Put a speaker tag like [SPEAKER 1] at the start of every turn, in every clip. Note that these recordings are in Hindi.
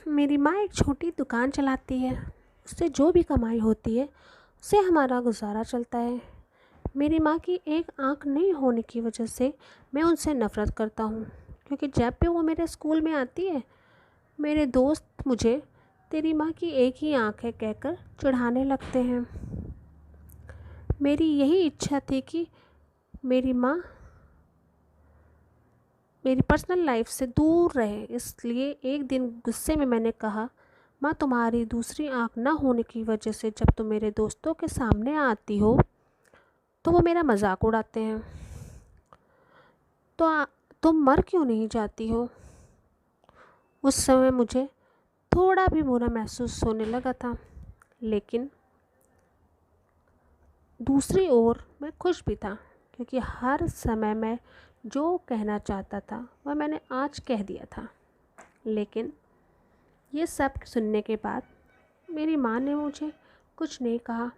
[SPEAKER 1] मेरी माँ एक छोटी दुकान चलाती है। उससे जो भी कमाई होती है उससे हमारा गुजारा चलता है। मेरी माँ की एक आँख नहीं होने की वजह से मैं उनसे नफ़रत करता हूँ, क्योंकि जब भी वो मेरे स्कूल में आती है मेरे दोस्त मुझे तेरी माँ की एक ही आँख है कहकर चिढ़ाने लगते हैं। मेरी यही इच्छा थी कि मेरी माँ मेरी पर्सनल लाइफ से दूर रहे, इसलिए एक दिन गुस्से में मैंने कहा, माँ तुम्हारी दूसरी आँख ना होने की वजह से जब तुम मेरे दोस्तों के सामने आती हो तो वो मेरा मजाक उड़ाते हैं। तो तुम मर क्यों नहीं जाती हो? उस समय मुझे थोड़ा भी बुरा महसूस होने लगा था, लेकिन दूसरी ओर मैं खुश भी था, क्योंकि हर समय मैं जो कहना चाहता था वह मैंने आज कह दिया था। लेकिन ये सब सुनने के बाद मेरी माँ ने मुझे कुछ नहीं कहा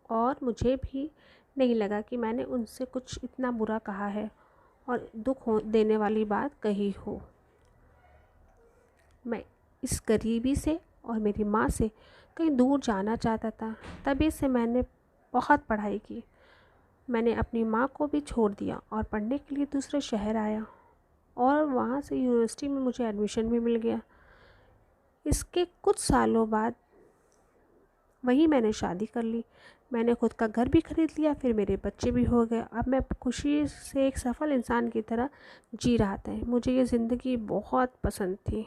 [SPEAKER 1] और मुझे भी नहीं लगा कि मैंने उनसे कुछ इतना बुरा कहा है और दुख देने वाली बात कही हो। मैं इस गरीबी से और मेरी माँ से कहीं दूर जाना चाहता था, तभी से मैंने बहुत पढ़ाई की। मैंने अपनी माँ को भी छोड़ दिया और पढ़ने के लिए दूसरे शहर आया और वहाँ से यूनिवर्सिटी में मुझे एडमिशन भी मिल गया। इसके कुछ सालों बाद वहीं मैंने शादी कर ली। मैंने खुद का घर भी खरीद लिया, फिर मेरे बच्चे भी हो गए। अब मैं खुशी से एक सफल इंसान की तरह जी रहा था। मुझे ये ज़िंदगी बहुत पसंद थी।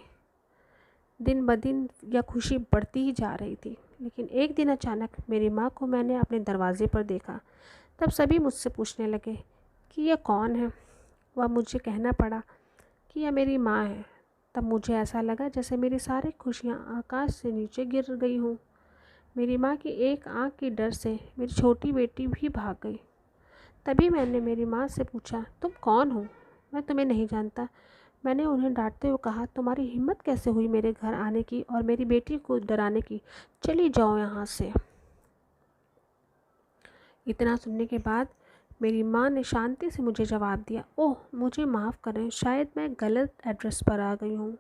[SPEAKER 1] दिन ब दिन यह खुशी बढ़ती ही जा रही थी, लेकिन एक दिन अचानक मेरी माँ को मैंने अपने दरवाजे पर देखा। तब सभी मुझसे पूछने लगे कि यह कौन है। वह मुझे कहना पड़ा कि यह मेरी माँ है। तब मुझे ऐसा लगा जैसे मेरी सारी खुशियाँ आकाश से नीचे गिर गई हों। मेरी माँ की एक आँख के डर से मेरी छोटी बेटी भी भाग गई। तभी मैंने मेरी माँ से पूछा, तुम कौन हो? मैं तुम्हें नहीं जानता। मैंने उन्हें डांटते हुए कहा, तुम्हारी हिम्मत कैसे हुई मेरे घर आने की और मेरी बेटी को डराने की? चली जाओ यहाँ से। इतना सुनने के बाद मेरी माँ ने शांति से मुझे जवाब दिया, ओह मुझे माफ़ करें, शायद मैं गलत एड्रेस पर आ गई हूँ।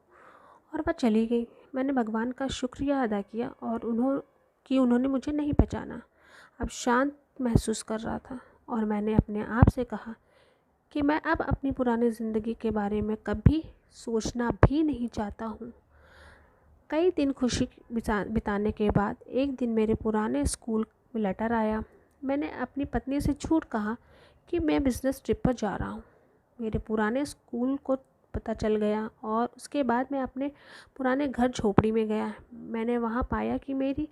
[SPEAKER 1] और वह चली गई। मैंने भगवान का शुक्रिया अदा किया और उन्होंने मुझे नहीं पहचाना। अब शांत महसूस कर रहा था और मैंने अपने आप से कहा कि मैं अब अपनी पुरानी ज़िंदगी के बारे में कभी सोचना भी नहीं चाहता हूँ। कई दिन खुशी बिताने के बाद एक दिन मेरे पुराने स्कूल में लेटर आया। मैंने अपनी पत्नी से झूठ कहा कि मैं बिज़नेस ट्रिप पर जा रहा हूँ। मेरे पुराने स्कूल को पता चल गया और उसके बाद मैं अपने पुराने घर झोपड़ी में गया। मैंने वहाँ पाया कि मेरी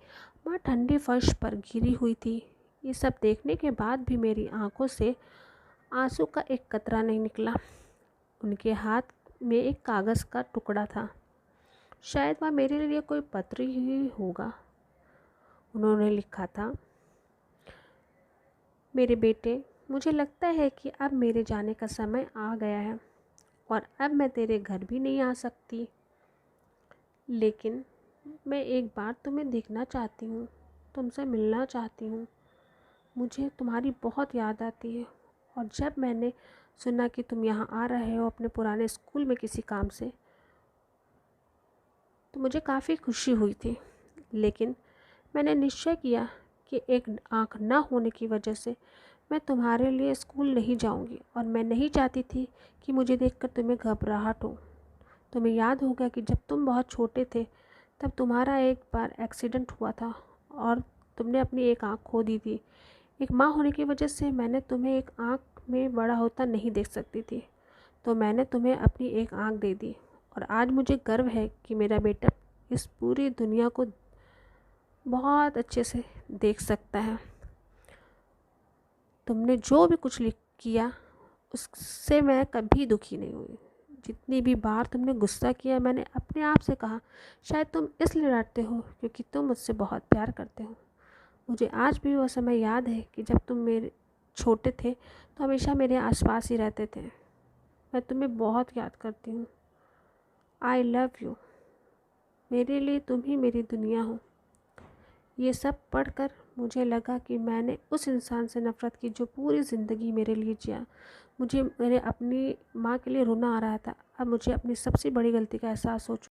[SPEAKER 1] माँ ठंडी फर्श पर गिरी हुई थी। ये सब देखने के बाद भी मेरी आंखों से आंसू का एक कतरा नहीं निकला। उनके हाथ में एक कागज़ का टुकड़ा था। शायद वह मेरे लिए कोई पत्र ही होगा। उन्होंने लिखा था, मेरे बेटे, मुझे लगता है कि अब मेरे जाने का समय आ गया है और अब मैं तेरे घर भी नहीं आ सकती, लेकिन मैं एक बार तुम्हें देखना चाहती हूँ, तुमसे मिलना चाहती हूँ। मुझे तुम्हारी बहुत याद आती है और जब मैंने सुना कि तुम यहाँ आ रहे हो अपने पुराने स्कूल में किसी काम से, तो मुझे काफ़ी खुशी हुई थी। लेकिन मैंने निश्चय किया कि एक आँख ना होने की वजह से मैं तुम्हारे लिए स्कूल नहीं जाऊंगी और मैं नहीं चाहती थी कि मुझे देखकर तुम्हें घबराहट हो। तुम्हें याद होगा कि जब तुम बहुत छोटे थे तब तुम्हारा एक बार एक्सीडेंट हुआ था और तुमने अपनी एक आँख खो दी थी। एक माँ होने की वजह से मैंने तुम्हें एक आँख में बड़ा होता नहीं देख सकती थी, तो मैंने तुम्हें अपनी एक आँख दे दी और आज मुझे गर्व है कि मेरा बेटा इस पूरी दुनिया को बहुत अच्छे से देख सकता है। तुमने जो भी कुछ किया उससे मैं कभी दुखी नहीं हुई। जितनी भी बार तुमने गुस्सा किया, मैंने अपने आप से कहा, शायद तुम इसलिए डांटते हो क्योंकि तुम मुझसे बहुत प्यार करते हो। मुझे आज भी वो समय याद है कि जब तुम मेरे छोटे थे तो हमेशा मेरे आसपास ही रहते थे। मैं तुम्हें बहुत याद करती हूँ। I love you. मेरे लिए तुम ही मेरी दुनिया हो। ये सब पढ़कर मुझे लगा कि मैंने उस इंसान से नफ़रत की जो पूरी ज़िंदगी मेरे लिए जिया। मुझे मेरे अपनी माँ के लिए रोना आ रहा था। अब मुझे अपनी सबसे बड़ी गलती का एहसास हो चुका।